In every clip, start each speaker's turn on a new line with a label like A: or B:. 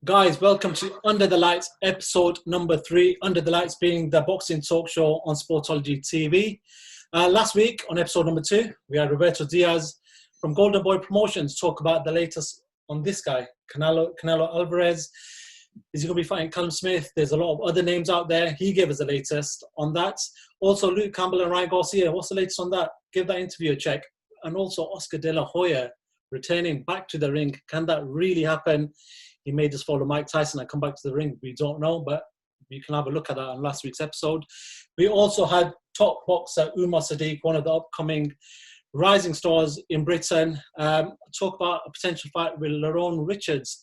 A: Guys, welcome to Under the Lights, episode number 3. Under the Lights being the boxing talk show on Sportology TV. Last week, on episode number 2, we had Roberto Diaz from Golden Boy Promotions talk about the latest on this guy, Canelo Alvarez. Is he going to be fighting Callum Smith? There's a lot of other names out there. He gave us the latest on that. Also, Luke Campbell and Ryan Garcia. What's the latest on that? Give that interview a check. And also, Oscar De La Hoya returning back to the ring. Can that really happen? He may just follow Mike Tyson and come back to the ring. We don't know, but you can have a look at that on last week's episode. We also had top boxer Umar Sadiq, one of the upcoming rising stars in Britain, talk about a potential fight with Lerrone Richards.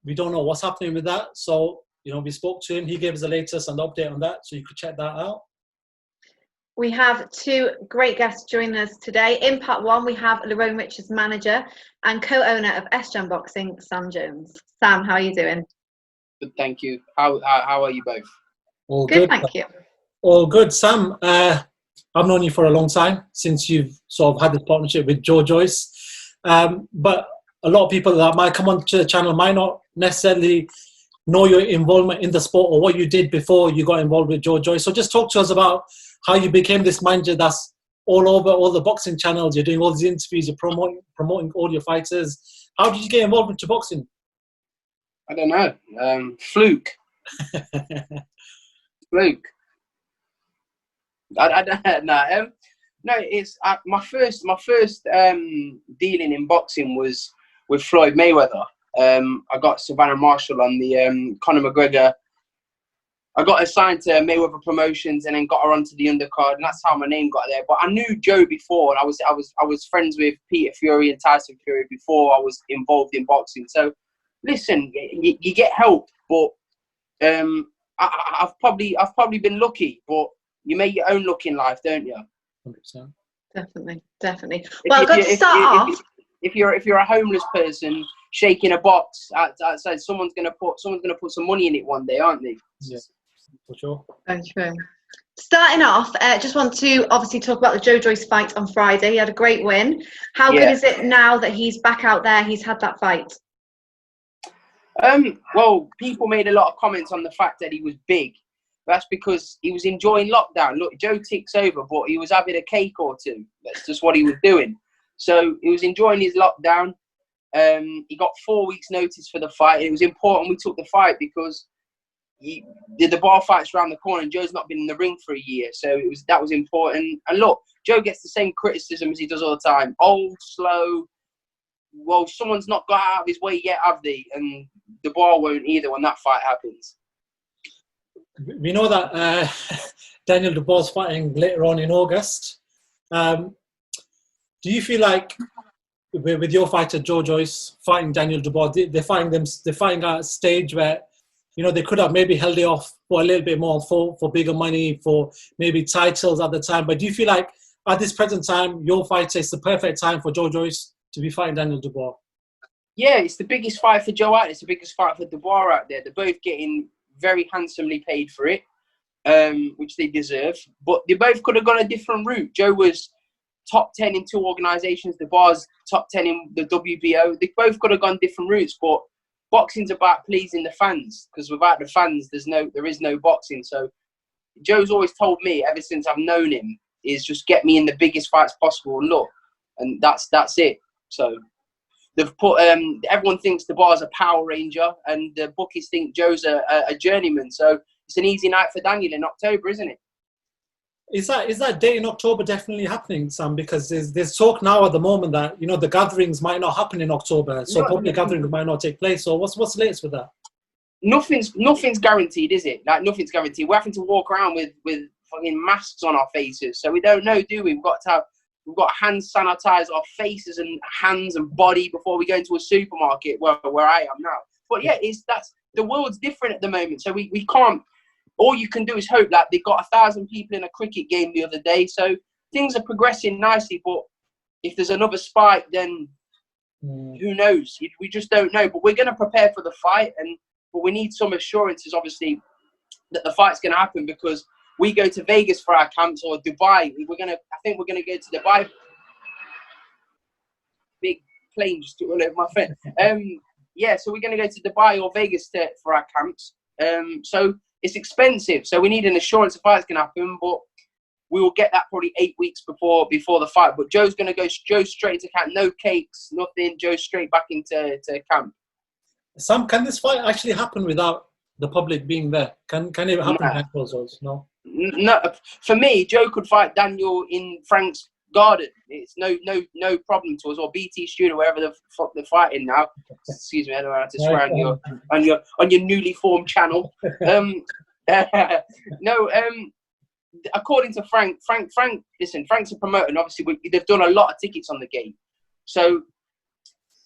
A: We don't know what's happening with that. So, we spoke to him. He gave us the latest and the update on that. So you could check that out.
B: We have 2 great guests joining us today. In part 1, we have Lerrone Richards' manager and co-owner of S-Jam Boxing, Sam Jones. Sam, how are you doing?
C: Good, thank you. How are you both?
A: All
B: good, thank you.
A: All good. Sam, I've known you for a long time, since you've sort of had this partnership with Joe Joyce. But a lot of people that might come onto the channel might not necessarily know your involvement in the sport or what you did before you got involved with Joe Joyce. So just talk to us about how you became this manager that's all over all the boxing channels. You're doing all these interviews, you're promoting all your fighters. How did you get involved into boxing?
C: I don't know. Fluke. Fluke. I don't know. No, it's my first dealing in boxing was with Floyd Mayweather. I got Savannah Marshall on the Conor McGregor. I got assigned to Mayweather Promotions and then got her onto the undercard, and that's how my name got there. But I knew Joe before, and I was friends with Peter Fury and Tyson Fury before I was involved in boxing. So, listen, you get help, but I've probably been lucky. But you make your own luck in life, don't you?
A: 100%.
B: Definitely. Well, got to start off.
C: If you're a homeless person shaking a box outside, someone's gonna put some money in it one day, aren't they?
A: Yeah, for sure.
B: Very true. Starting off, just want to obviously talk about the Joe Joyce fight on Friday. He had a great win. How good is it now that he's back out there? He's had that fight.
C: Well, people made a lot of comments on the fact that he was big. That's because he was enjoying lockdown. Look, Joe ticks over, but he was having a cake or two. That's just what he was doing. So he was enjoying his lockdown. He got 4 weeks' notice for the fight. It was important we took the fight because the bar fight's around the corner, and Joe's not been in the ring for a year, so that was important. And look, Joe gets the same criticism as he does all the time: old, slow. Well, someone's not got out of his way yet, have they? And the bar won't either when that fight happens.
A: We know that Daniel Dubois is fighting later on in August. Do you feel like with your fighter Joe Joyce fighting Daniel Dubois, they're fighting at a stage where they could have maybe held it off for a little bit more for bigger money, for maybe titles at the time? But do you feel like at this present time, your fighter is the perfect time for Joe Joyce to be fighting Daniel Dubois?
C: Yeah, it's the biggest fight for Joe out there. It's the biggest fight for Dubois out there. They're both getting very handsomely paid for it, which they deserve. But they both could have gone a different route. Joe was top 10 in 2 organisations. Dubois top 10 in the WBO. They both could have gone different routes, but boxing's about pleasing the fans, because without the fans, there is no boxing. So Joe's always told me, ever since I've known him, is just get me in the biggest fights possible and look, and that's it. So they've put everyone thinks Dubois is a Power Ranger, and the bookies think Joe's a journeyman. So it's an easy night for Daniel in October, isn't it?
A: Is that date in October definitely happening, Sam? Because there's talk now at the moment that the gatherings might not happen in October, so public gatherings might not take place. So what's the latest with that?
C: Nothing's guaranteed, is it? Like, nothing's guaranteed. We're having to walk around with fucking masks on our faces, so we don't know, do we? We've got hand sanitize our faces and hands and body before we go into a supermarket where I am now. But yeah, the world's different at the moment, so we can't. All you can do is hope. Like, they got 1,000 people in a cricket game the other day, so things are progressing nicely. But if there's another spike, then who knows? We just don't know. But we're going to prepare for the fight, but we need some assurances, obviously, that the fight's going to happen, because we go to Vegas for our camps or Dubai. I think we're going to go to Dubai. Big plane just took all over my face. yeah, so we're going to go to Dubai or Vegas for our camps. So it's expensive. So we need an assurance the fight's going to happen, but we will get that probably 8 weeks before the fight. But Joe's going to go straight into camp. No cakes, nothing. Joe straight back into camp.
A: Sam, can this fight actually happen without the public being there? Can it happen behind closed doors? No.
C: No. For me, Joe could fight Daniel in Frank's garden. It's no problem to us, or BT Studio, wherever the fuck they're fighting now. Excuse me, I don't know how to swear on your newly formed channel. According to Frank, listen, Frank's a promoter, and obviously they've done a lot of tickets on the game. So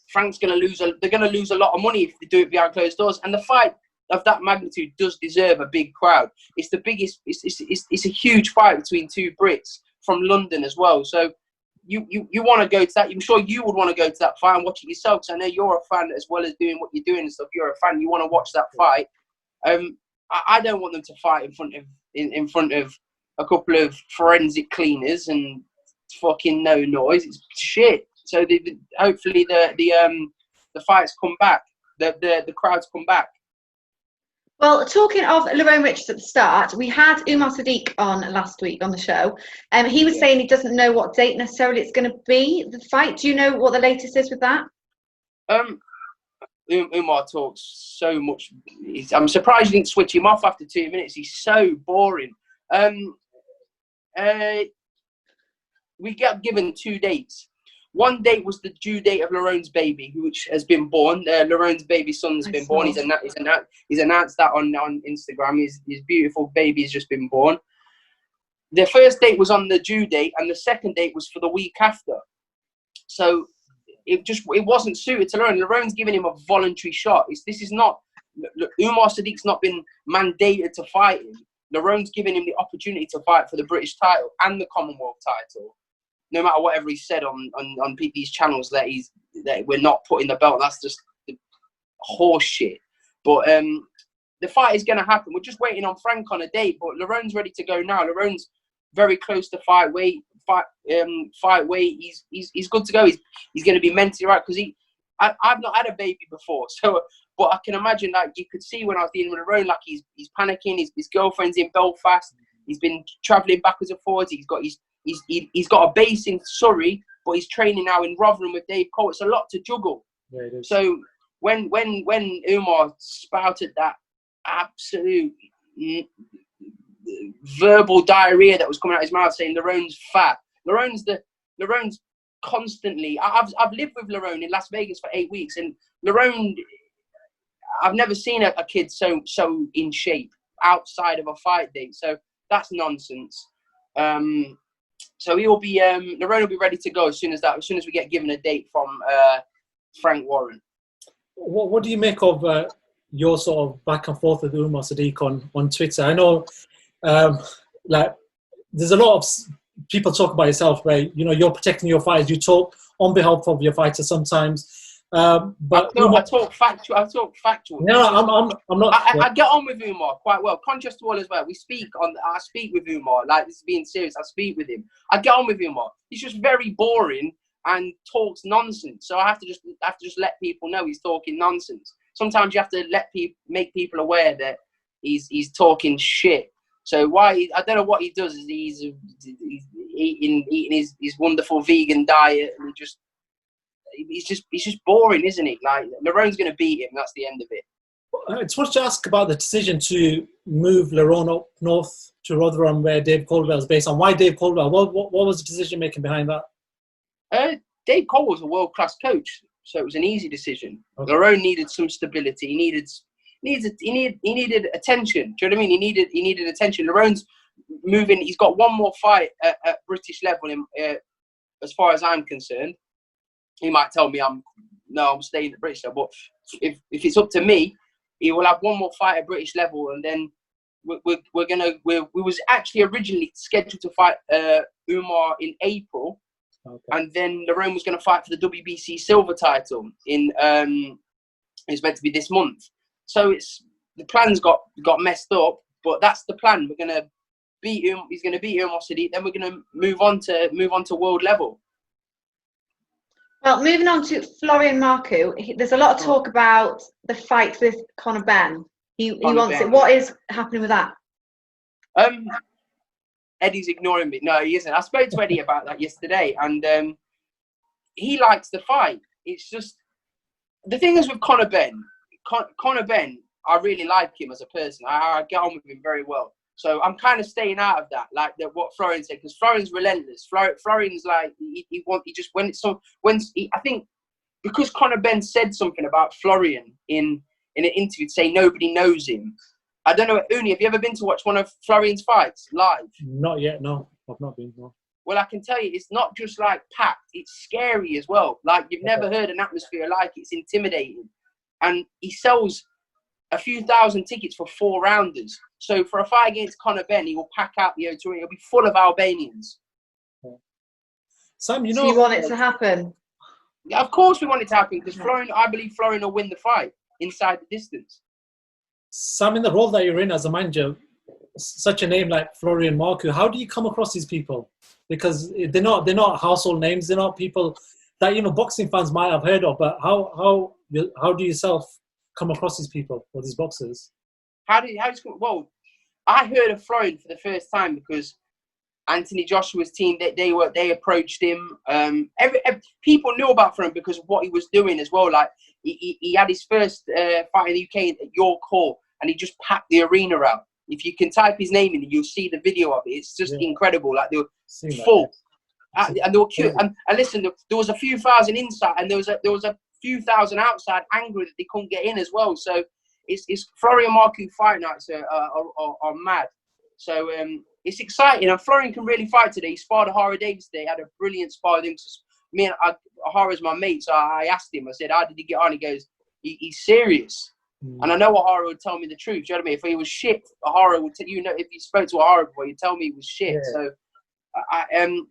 C: Frank's going to lose. They're going to lose a lot of money if they do it behind closed doors. And the fight of that magnitude does deserve a big crowd. It's the biggest. It's a huge fight between two Brits from London as well. So you want to go to that. I'm sure you would want to go to that fight and watch it yourself. Because I know you're a fan as well as doing what you're doing and stuff. You're a fan. You want to watch that fight. I don't want them to fight in front of a couple of forensic cleaners and fucking no noise. It's shit. So hopefully the fights come back. The crowds come back.
B: Well, talking of Lerrone Richards at the start, we had Umar Sadiq on last week on the show. He was saying he doesn't know what date necessarily it's going to be, the fight. Do you know what the latest is with that?
C: Umar talks so much. I'm surprised you didn't switch him off after 2 minutes. He's so boring. We got given 2 dates. One date was the due date of Lerrone's baby, which has been born. Lerrone's baby son's been born. He's announced that on Instagram. His beautiful baby has just been born. The first date was on the due date, and the second date was for the week after. So it wasn't suited to Lerrone. Lerrone's giving him a voluntary shot. Umar Sadiq's not been mandated to fight him. Lerrone's giving him the opportunity to fight for the British title and the Commonwealth title. No matter whatever he said on these channels that we're not putting the belt. That's just horse shit. But the fight is going to happen. We're just waiting on Frank on a date. But Lerrone's ready to go now. Lerrone's very close to fight weight. He's good to go. He's going to be mentally right because I've not had a baby before. So, but I can imagine, like, you could see when I was dealing with Lerrone, like he's panicking. His girlfriend's in Belfast. He's been travelling backwards and forwards. He's got a base in Surrey, but he's training now in Rotherham with Dave Cole. It's a lot to juggle. Yeah, it is. So when Umar spouted that absolute verbal diarrhea that was coming out of his mouth saying Lerrone's fat. Lerrone's constantly. I've lived with Lerrone in Las Vegas for 8 weeks, and Lerrone, I've never seen a kid so in shape outside of a fight date. So that's nonsense. So Lerrone will be ready to go as soon as we get given a date from Frank Warren.
A: What do you make of your sort of back and forth with Umar Sadiq on Twitter? I know, like, there's a lot of people talk about yourself where, you know, you're protecting your fighters. You talk on behalf of your fighters sometimes. But
C: I talk factual.
A: No, I'm not.
C: I get on with Umar quite well. Contrast to all as well. I speak with Umar. Like, this is being serious. I speak with him. I get on with Umar. He's just very boring and talks nonsense. So I have to just let people know he's talking nonsense. Sometimes you have to make people aware that he's talking shit. So I don't know what he does. Is he's eating his wonderful vegan diet, and he's just boring, isn't he? Like, Lerrone's going to beat him. That's the end of it.
A: I just wanted to ask about the decision to move Lerrone up north to Rotherham, where Dave Caldwell is based on. Why Dave Caldwell? What was the decision making behind that?
C: Dave Caldwell was a world class coach, so it was an easy decision. Okay. Lerrone needed some stability. He needed attention. Do you know what I mean? He needed attention. Lerrone's moving. He's got one more fight at British level. As far as I'm concerned, he might tell me I'm staying at British level. But if it's up to me, he will have one more fight at British level, and then we was actually originally scheduled to fight Umar in April, okay. And then Lerrone was going to fight for the WBC silver title it's meant to be this month. So the plans got messed up, but that's the plan. We're going to beat him. He's going to beat Umar Sadiq. Then we're going to move on to world level.
B: Well, moving on to Florian Marku, there's a lot of talk about the fight with Conor Benn. He wants it. What is happening with that?
C: Eddie's ignoring me. No, he isn't. I spoke to Eddie about that yesterday, and he likes the fight. It's just the thing is with Conor Benn. Conor Benn, I really like him as a person. I get on with him very well. So I'm kind of staying out of that, like what Florian said, because Florian's relentless. Florian's like I think because Conor Benn said something about Florian in an interview to say nobody knows him. I don't know, Ouney, have you ever been to watch one of Florian's fights live?
A: Not yet, no. I've not been, no.
C: Well, I can tell you, it's not just like packed, it's scary as well. Like you've never heard an atmosphere like it. It's intimidating. And he sells a few thousand tickets for 4-rounders. So for a fight against Conor Benn, he will pack out the O2 and it'll be full of Albanians.
A: Sam, you know...
B: So you want it to happen?
C: Yeah, of course we want it to happen, because I believe Florian will win the fight inside the distance.
A: Sam, in the role that you're in as a manager, such a name like Florian Marku, how do you come across these people? Because they're not household names. They're not people that, you know, boxing fans might have heard of. But how do you yourself come across these people or these boxers?
C: Well, I heard of Florian for the first time because Anthony Joshua's team, they approached him. People knew about Florian because of what he was doing as well. Like he had his first fight in the UK at York Hall, and he just packed the arena out. If you can type his name in, you'll see the video of it. It's just incredible. Like they were full, and they were cute. And listen, there was a few thousand inside, and there was a few thousand outside, angry that they couldn't get in as well. So it's Florian Marku fight nights are mad. So it's exciting, and Florian can really fight today. He sparred Ahara Davis today. Had a brilliant spar with him. Me and Ahara's my mate, so I asked him. I said, "How did he get on?" He goes, "He's serious." And I know Ahara would tell me the truth. Do you know what I mean? If he was shit, Ahara would tell you. Know, if you spoke to Ahara before, he'd tell me he was shit. Yeah. So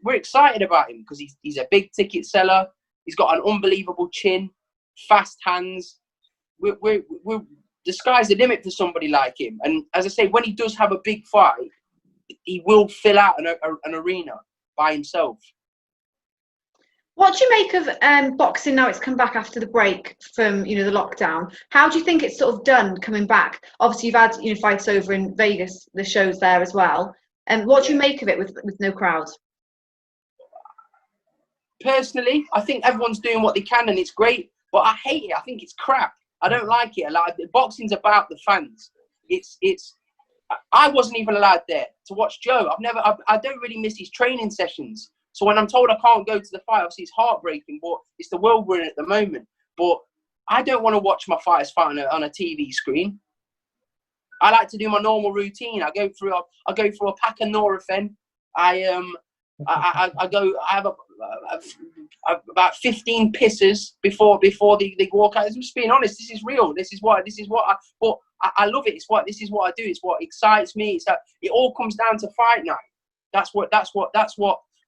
C: we're excited about him because he's a big ticket seller. He's got an unbelievable chin, fast hands. The sky's the limit for somebody like him. And as I say, when he does have a big fight, he will fill out an arena by himself.
B: What do you make of boxing now? It's come back after the break from the lockdown. How do you think it's sort of done coming back? Obviously, you've had fights over in Vegas, the shows there as well. And what do you make of it with no crowd? Personally, I think everyone's doing what they can, and it's great. But I hate it. I think it's crap. I don't like it. Like boxing's about the fans. I wasn't even allowed there to watch Joe. I don't really miss his training sessions. So when I'm told I can't go to the fight, obviously it's heartbreaking, but it's the world we're in at the moment. But I don't want to watch my fighters fight on a TV screen. I like to do my normal routine. I go through a pack of Nurofen. I have about 15 pisses before they walk out. I'm just being honest. This is real. This is what I love it. This is what I do. It's what excites me. It all comes down to fight night. That's what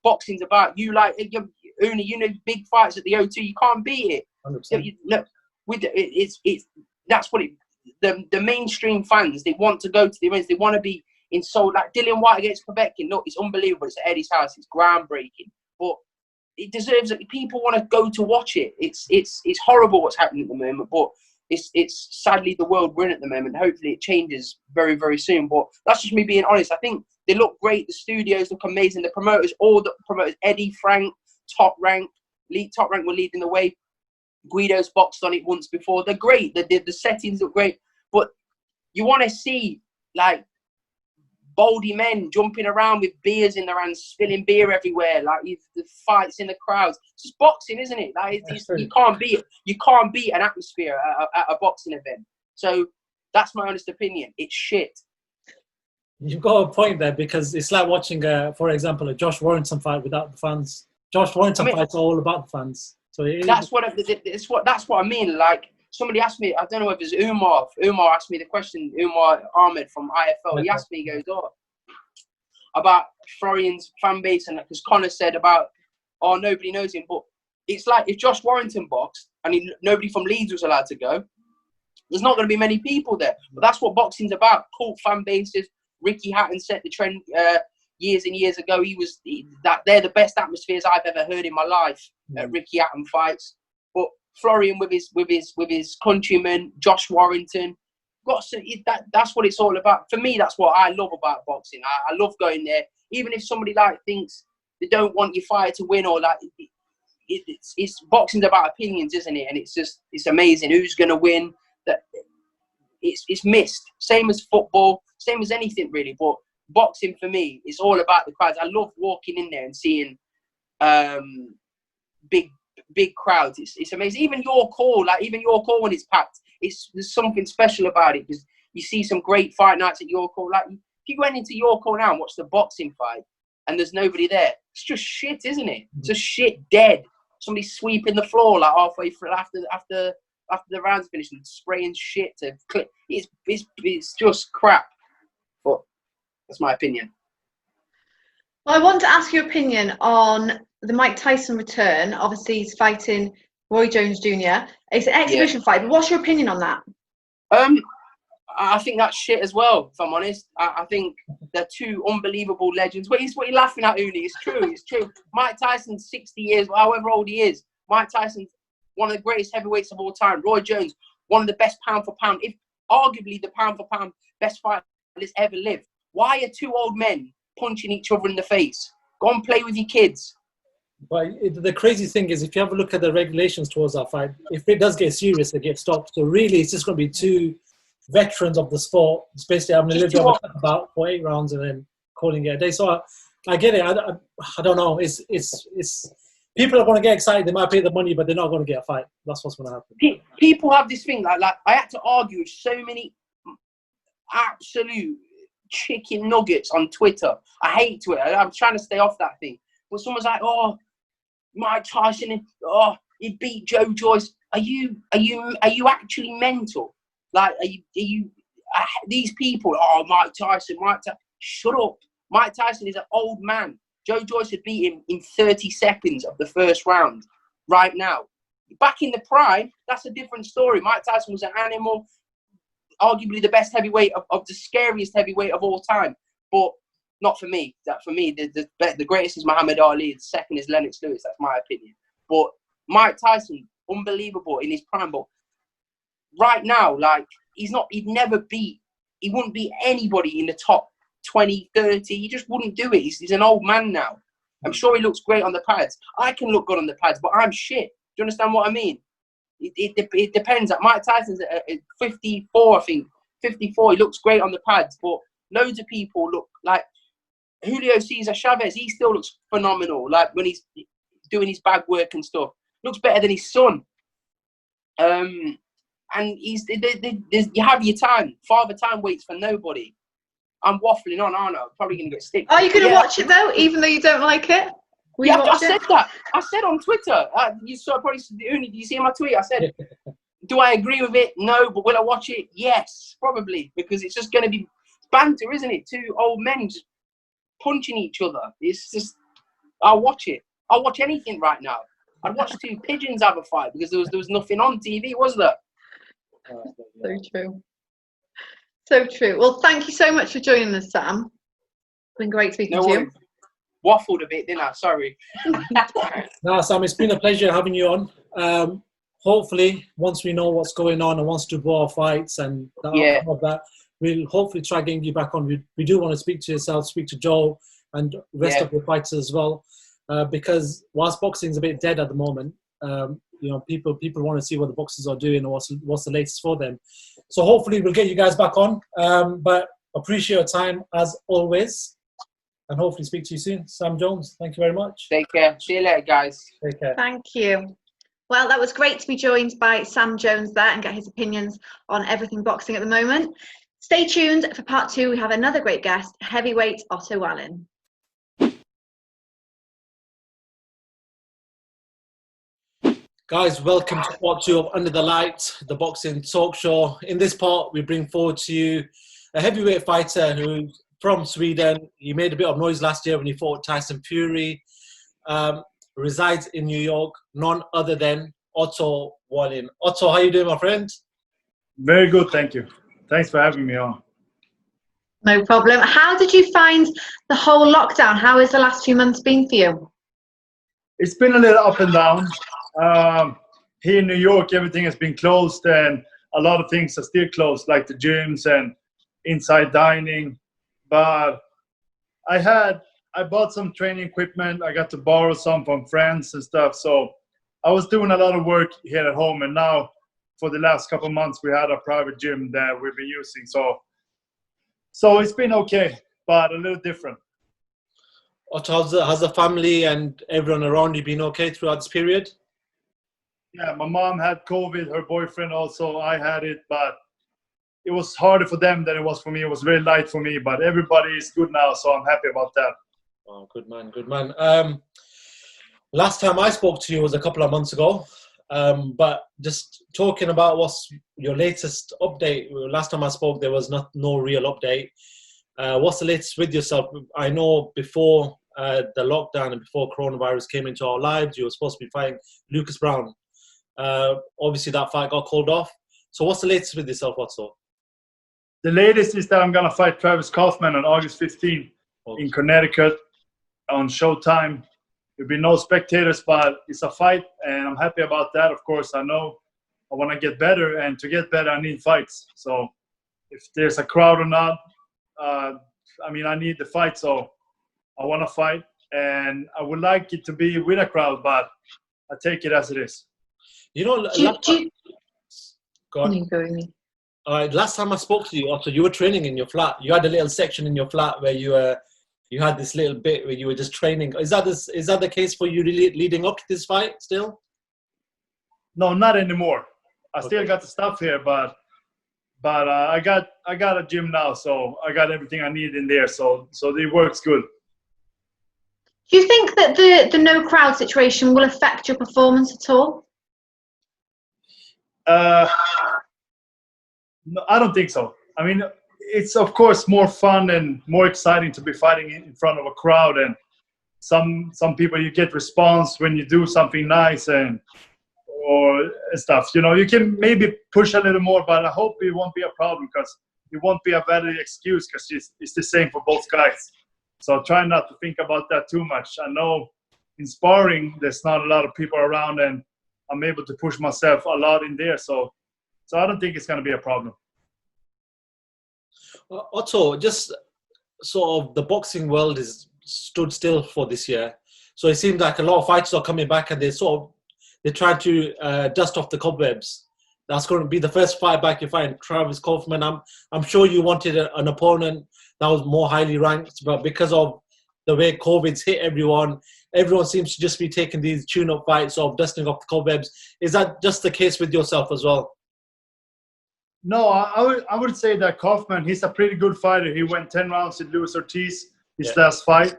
B: boxing's about. You like Ouney, big fights at the O2. You can't beat it. That's what it. The mainstream fans, they want to go to the events. They want to be in Seoul. Like Dillian White against Povetkin. Look, it's unbelievable. It's at Eddie's house. It's groundbreaking. But it deserves it. People want to go to watch it. It's horrible what's happening at the moment. But it's sadly the world we're in at the moment. Hopefully it changes very, very soon. But that's just me being honest. I think they look great. The studios look amazing. The promoters, all the promoters, Eddie, Frank, Top Rank were leading the way. Guido's boxed on it once before. They're great. The settings look great. But you want to see like baldy men jumping around with beers in their hands, spilling beer everywhere. Like the fights in the crowds. It's just boxing, isn't it? Like you can't beat it. You can't beat an atmosphere at a boxing event. So that's my honest opinion. It's shit.
A: You've got a point there, because it's like watching, for example, a Josh Warrington fight without the fans. Josh Warrington fights are all about the fans. So that's what I mean. Like somebody asked me, I don't know if it's Umar. Umar asked me the question. Umar Ahmed from IFL. He asked me, he goes, about Florian's fan base, and because Conor said about, nobody knows him. But it's like if Josh Warrington boxed and nobody from Leeds was allowed to go, there's not going to be many people there. But that's what boxing's about. Cult fan bases. Ricky Hatton set the trend.
C: years and years ago. They're the best atmospheres I've ever heard in my life at Ricky Hatton fights. But Florian with his countrymen, Josh Warrington, that's what it's all about. For me, that's what I love about boxing. I love going there, even if somebody like thinks they don't want your fighter to win, or like it's boxing's about opinions, isn't it? And it's amazing who's going to win. That it's missed. Same as football, same as anything really. But boxing for me, it's all about the crowds. I love walking in there and seeing big crowds. It's amazing. Even your call when it's packed, there's something special about it, because you see some great fight nights at your call. Like if you went into your call now and watched the boxing fight and there's nobody there, it's just shit, isn't it? It's just shit dead. Somebody sweeping the floor like halfway through after the round's finished and spraying shit to clip. It's just crap. But that's my opinion.
B: Well, I want to ask your opinion on the Mike Tyson return. Obviously, he's fighting Roy Jones Jr. It's an exhibition fight, but what's your opinion on that?
C: I think that's shit as well, if I'm honest. I think they're two unbelievable legends. What are you laughing at, Ouney? It's true, it's true. Mike Tyson's 60 years, however old he is. Mike Tyson's one of the greatest heavyweights of all time. Roy Jones, one of the best pound for pound, if arguably the pound for pound best fighter that's ever lived. Why are two old men punching each other in the face? Go and play with your kids.
A: But the crazy thing is, if you have a look at the regulations towards that fight, if it does get serious, it gets stopped. So really, it's just going to be two veterans of the sport, it's basically having a little bit about for 8 rounds and then calling it a day. So I get it. I don't know. It's people are going to get excited. They might pay the money, but they're not going to get a fight. That's what's going to happen.
C: People have this thing like I had to argue with so many absolute chicken nuggets on Twitter. I hate Twitter. I'm trying to stay off that thing. But someone's like, "Oh, Mike Tyson, he beat Joe Joyce." Are you actually mental? Like, are you these people? Oh, Mike Tyson. Shut up. Mike Tyson is an old man. Joe Joyce had beat him in 30 seconds of the first round. Right now, back in the prime, that's a different story. Mike Tyson was an animal, arguably the best heavyweight of the scariest heavyweight of all time. But not for me. For me, the greatest is Muhammad Ali. The second is Lennox Lewis. That's my opinion. But Mike Tyson, unbelievable in his prime. But right now, like, he wouldn't beat anybody in the top 20, 30. He just wouldn't do it. He's an old man now. I'm sure he looks great on the pads. I can look good on the pads, but I'm shit. Do you understand what I mean? It depends. Mike Tyson's at 54, I think. 54, he looks great on the pads, but loads of people look like Julio Cesar Chavez. He still looks phenomenal. Like when he's doing his bag work and stuff. Looks better than his son. And you have your time. Father time waits for nobody. I'm waffling on, aren't I? I'm probably going to get stick.
B: Are you going to watch it though, even though you don't like it?
C: I said that. I said on Twitter. You saw probably. Did you see my tweet? I said, "Do I agree with it? No, but will I watch it? Yes, probably, because it's just going to be banter, isn't it? Two old men just punching each other. It's just. I'll watch it. I'll watch anything right now. I'd watch two pigeons have a fight because there was nothing on TV, was there?
B: So true. So true. Well, thank you so much for joining us, Sam. It's been great speaking to you.
C: Waffled a bit, didn't I? Sorry.
A: No, Sam, it's been a pleasure having you on. Hopefully, once we know what's going on and once Dubois fights and that, we'll hopefully try getting you back on. We do want to speak to yourself, speak to Joe and the rest of the fighters as well, because whilst boxing is a bit dead at the moment, people want to see what the boxers are doing and what's the latest for them. So hopefully we'll get you guys back on. But appreciate your time as always. And hopefully speak to you soon. Sam Jones, thank you very much.
C: Take care. See you later, guys.
A: Take care.
B: Thank you. Well, that was great to be joined by Sam Jones there and get his opinions on everything boxing at the moment. Stay tuned for part 2. We have another great guest, heavyweight Otto Wallin.
A: Guys, welcome to part 2 of Under the Lights, the boxing talk show. In this part, we bring forward to you a heavyweight fighter who's from Sweden. He made a bit of noise last year when he fought Tyson Fury. Resides in New York, none other than Otto Wallin. Otto, how you doing, my friend?
D: Very good, thank you. Thanks for having me on.
B: No problem. How did you find the whole lockdown? How has the last few months been for you?
D: It's been a little up and down. Here in New York, everything has been closed, and a lot of things are still closed, like the gyms and inside dining. But I bought some training equipment. I got to borrow some from friends and stuff. So I was doing a lot of work here at home, and now for the last couple of months, we had a private gym that we've been using. So it's been okay, but a little different.
A: Otto, has the family and everyone around you been okay throughout this period?
D: Yeah, my mom had COVID, her boyfriend also, I had it, but it was harder for them than it was for me. It was very light for me, but everybody is good now, so I'm happy about that.
A: Oh, good man, good man. Last time I spoke to you was a couple of months ago, but just talking about what's your latest update. Last time I spoke, there was no real update. What's the latest with yourself? I know before the lockdown and before coronavirus came into our lives, you were supposed to be fighting Lucas Brown. Obviously, that fight got called off. So what's the latest with yourself, Otto?
D: The latest is that I'm going to fight Travis Kaufman on August 15th in Connecticut on Showtime. There'll be no spectators, but it's a fight, and I'm happy about that. Of course, I know I want to get better, and to get better, I need fights. So if there's a crowd or not, I need the fight, so I want to fight, and I would like it to be with a crowd, but I take it as it is.
A: You know, last time I spoke to you, Otto, you were training in your flat. You had a little section in your flat where you had this little bit where you were just training. Is that the case for you leading up to this fight still?
D: No, not anymore. I still got the stuff here, but I got a gym now, so I got everything I need in there. So it works good.
B: Do you think that the no crowd situation will affect your performance at all?
D: No, I don't think so. I mean, it's of course more fun and more exciting to be fighting in front of a crowd, and some people you get response when you do something nice and stuff. You know, you can maybe push a little more, but I hope it won't be a problem because it won't be a valid excuse because it's the same for both guys. So try not to think about that too much. I know in sparring there's not a lot of people around, and I'm able to push myself a lot in there. So I don't think it's going to be a problem.
A: Otto, just sort of the boxing world is stood still for this year. So it seems like a lot of fighters are coming back, and they're trying to dust off the cobwebs. That's going to be the first fight back you find. Travis Kaufman, I'm sure you wanted an opponent that was more highly ranked, but because of the way COVID's hit everyone seems to just be taking these tune-up fights of dusting off the cobwebs. Is that just the case with yourself as well?
D: No, I would say that Kaufman, he's a pretty good fighter. He went 10 rounds with Luis Ortiz his last fight,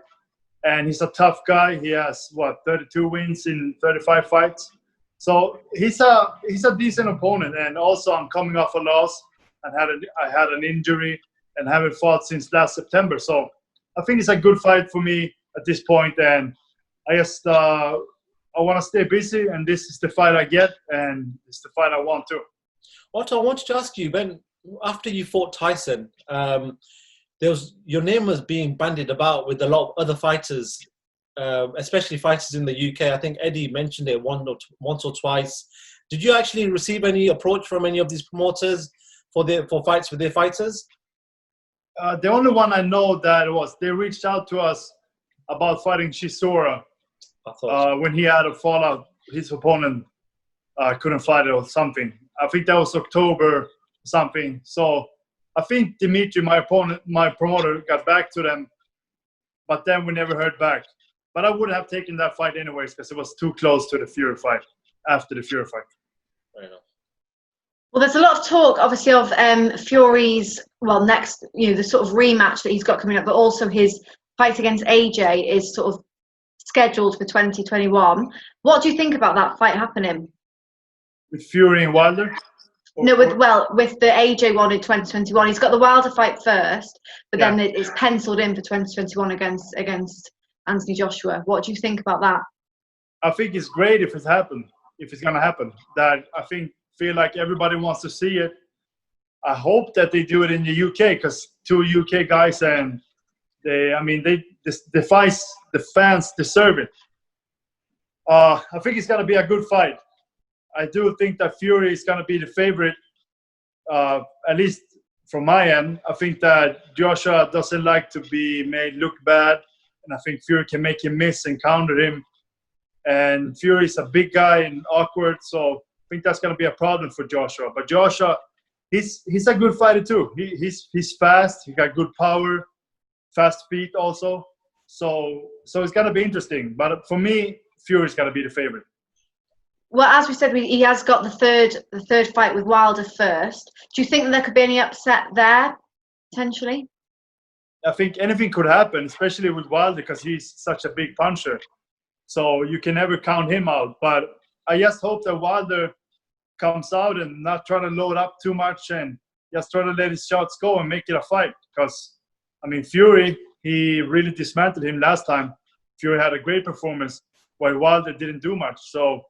D: and he's a tough guy. He has 32 wins in 35 fights. So he's a decent opponent, and also I'm coming off a loss and I had an injury and haven't fought since last September. So I think it's a good fight for me at this point, and I just I want to stay busy, and this is the fight I get, and it's the fight I want to.
A: Otto, I wanted to ask you, Ben, after you fought Tyson, your name was being bandied about with a lot of other fighters, especially fighters in the UK. I think Eddie mentioned it once or twice. Did you actually receive any approach from any of these promoters for fights with their fighters?
D: The only one I know that they reached out to us about fighting Chisora when he had a fallout. His opponent couldn't fight it or something. I think that was October something. So I think Dimitri, my promoter, got back to them, but then we never heard back. But I would have taken that fight anyways because it was too close to the Fury fight, after the Fury fight.
A: Fair enough.
B: Well, there's a lot of talk, obviously, of Fury's, next, the sort of rematch that he's got coming up, but also his fight against AJ is sort of scheduled for 2021. What do you think about that fight happening?
D: With Fury and Wilder?
B: No, with the AJ one in 2021. He's got the Wilder fight first, but then it's penciled in for 2021 against Anthony Joshua. What do you think about that?
D: I think it's great if it's going to happen. That I feel like everybody wants to see it. I hope that they do it in the UK because 2 UK guys and the fans deserve it. I think it's going to be a good fight. I do think that Fury is going to be the favorite, at least from my end. I think that Joshua doesn't like to be made look bad, and I think Fury can make him miss and counter him. And Fury's a big guy and awkward, so I think that's going to be a problem for Joshua. But Joshua, he's a good fighter too. He's fast. He got good power, fast feet also. So it's going to be interesting. But for me, Fury's going to be the favorite.
B: Well, as we said, he has got the third fight with Wilder first. Do you think that there could be any upset there, potentially?
D: I think anything could happen, especially with Wilder, because he's such a big puncher. So you can never count him out. But I just hope that Wilder comes out and not try to load up too much and just try to let his shots go and make it a fight. Because, I mean, Fury, he really dismantled him last time. Fury had a great performance while Wilder didn't do much. So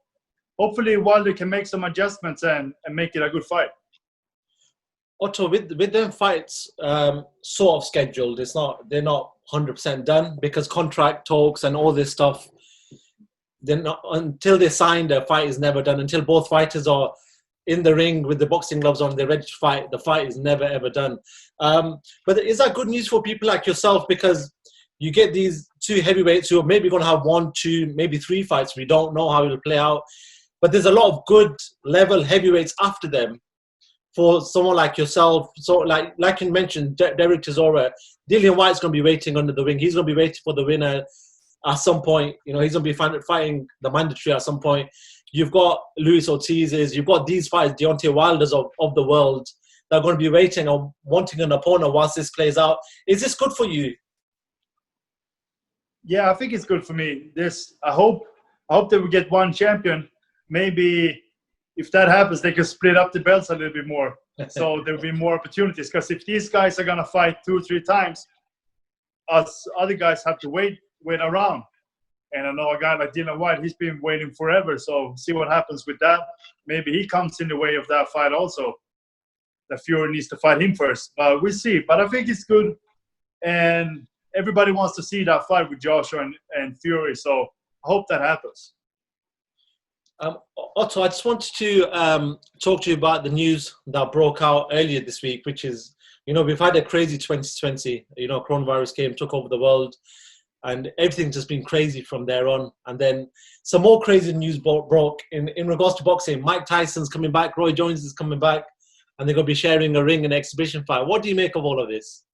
D: hopefully Wilder can make some adjustments and make it a good fight.
A: Otto, with them fights sort of scheduled, they're not 100% done because contract talks and all this stuff. They're not, until they sign, the fight is never done. Until both fighters are in the ring with the boxing gloves on, they're ready to fight. The fight is never ever done. But is that good news for people like yourself? Because you get these 2 heavyweights who are maybe going to have 1, 2, maybe 3 fights. We don't know how it'll play out. But there's a lot of good level heavyweights after them for someone like yourself. So like you mentioned, Derek Chisora, Dillian White's going to be waiting under the wing. He's going to be waiting for the winner at some point. You know, he's going to be fighting the mandatory at some point. You've got Luis Ortiz's, you've got these fights, Deontay Wilder's of the world, that are going to be waiting or wanting an opponent once this plays out. Is this good for you?
D: Yeah, I think it's good for me. I hope that we get one champion. Maybe if that happens, they can split up the belts a little bit more. So there'll be more opportunities. Because if these guys are going to fight 2 or 3 times, us other guys have to wait around. And I know a guy like Dillian White, he's been waiting forever. So see what happens with that. Maybe he comes in the way of that fight also. The Fury needs to fight him first. But we'll see. But I think it's good. And everybody wants to see that fight with Joshua and Fury. So I hope that happens.
A: Otto, I just wanted to talk to you about the news that broke out earlier this week, which is, you know, we've had a crazy 2020. You know, coronavirus came, took over the world, and everything's just been crazy from there on. And then some more crazy news broke in regards to boxing. Mike Tyson's coming back, Roy Jones is coming back, and they're going to be sharing a ring and exhibition fight. What do you make of all of this?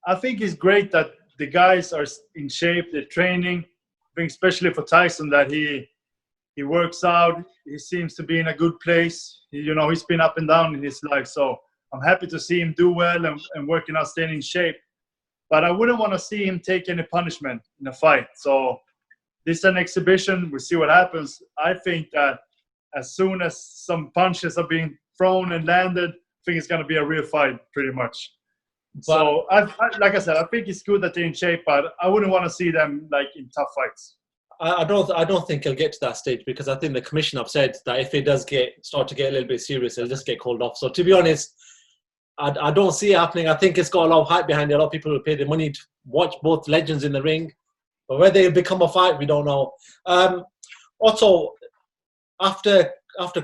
D: I think it's great that the guys are in shape, they're training. I think especially for Tyson that he works out. He seems to be in a good place. He's been up and down in his life. So I'm happy to see him do well and working out, staying in shape. But I wouldn't want to see him take any punishment in a fight. So this is an exhibition. We'll see what happens. I think that as soon as some punches are being thrown and landed, I think it's going to be a real fight pretty much. So, like I said, I think it's good that they're in shape, but I wouldn't want to see them like in tough fights.
A: I don't think he'll get to that stage because I think the commission have said that if it does start to get a little bit serious, he'll just get called off. So to be honest, I don't see it happening. I think it's got a lot of hype behind it. A lot of people will pay the money to watch both legends in the ring. But whether it'll become a fight, we don't know. Otto, after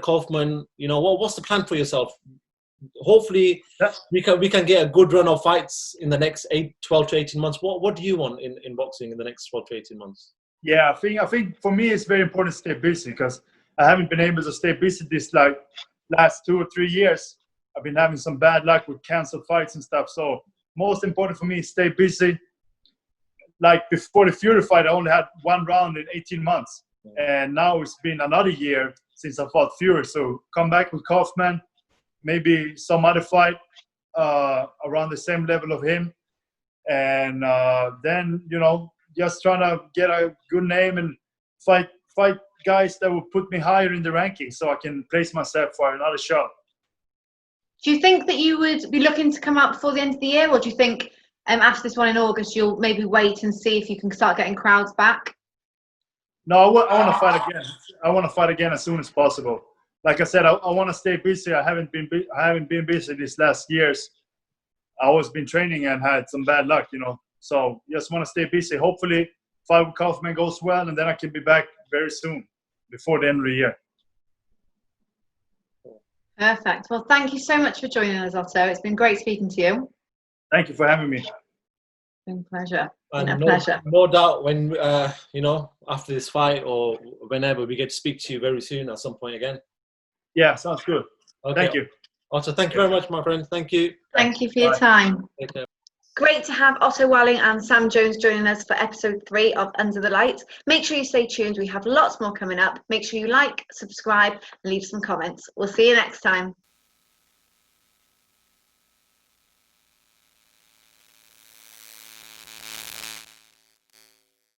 A: Kaufman, what's the plan for yourself? Hopefully, we can get a good run of fights in the next 12 to 18 months. What do you want in boxing in the next 12 to 18 months?
D: Yeah, I think for me it's very important to stay busy because I haven't been able to stay busy this last 2 or 3 years. I've been having some bad luck with canceled fights and stuff. So most important for me is stay busy. Like before the Fury fight, I only had 1 round in 18 months. And now it's been another year since I fought Fury. So come back with Kaufman, maybe some other fight around the same level of him. And then, just trying to get a good name and fight guys that will put me higher in the rankings so I can place myself for another shot.
B: Do you think that you would be looking to come out before the end of the year, or do you think after this one in August you'll maybe wait and see if you can start getting crowds back?
D: No, I want to fight again. I want to fight again as soon as possible. like I said, I want to stay busy. I haven't been busy these last years. I always been training and had some bad luck, you know. So just want to stay busy. Hopefully, fight with Kaufman goes well, and then I can be back very soon, before the end of the year.
B: Perfect. Well, thank you so much for joining us, Otto. It's been great speaking to you.
D: Thank you for having me.
B: It's been a pleasure.
A: And
B: Pleasure.
A: no doubt when, you know, after this fight or whenever, we get to speak to you very soon at some point again.
D: Yeah, sounds good.
A: Okay.
D: Thank you.
A: Otto, thank you very much, my friend. Thank you.
B: Thank you for your time.
A: Take care.
B: Great to have Otto Wallin and Sam Jones joining us for episode 3 of Under the Lights. Make sure you stay tuned. We have lots more coming up. Make sure you like, subscribe, and leave some comments. We'll see you next time.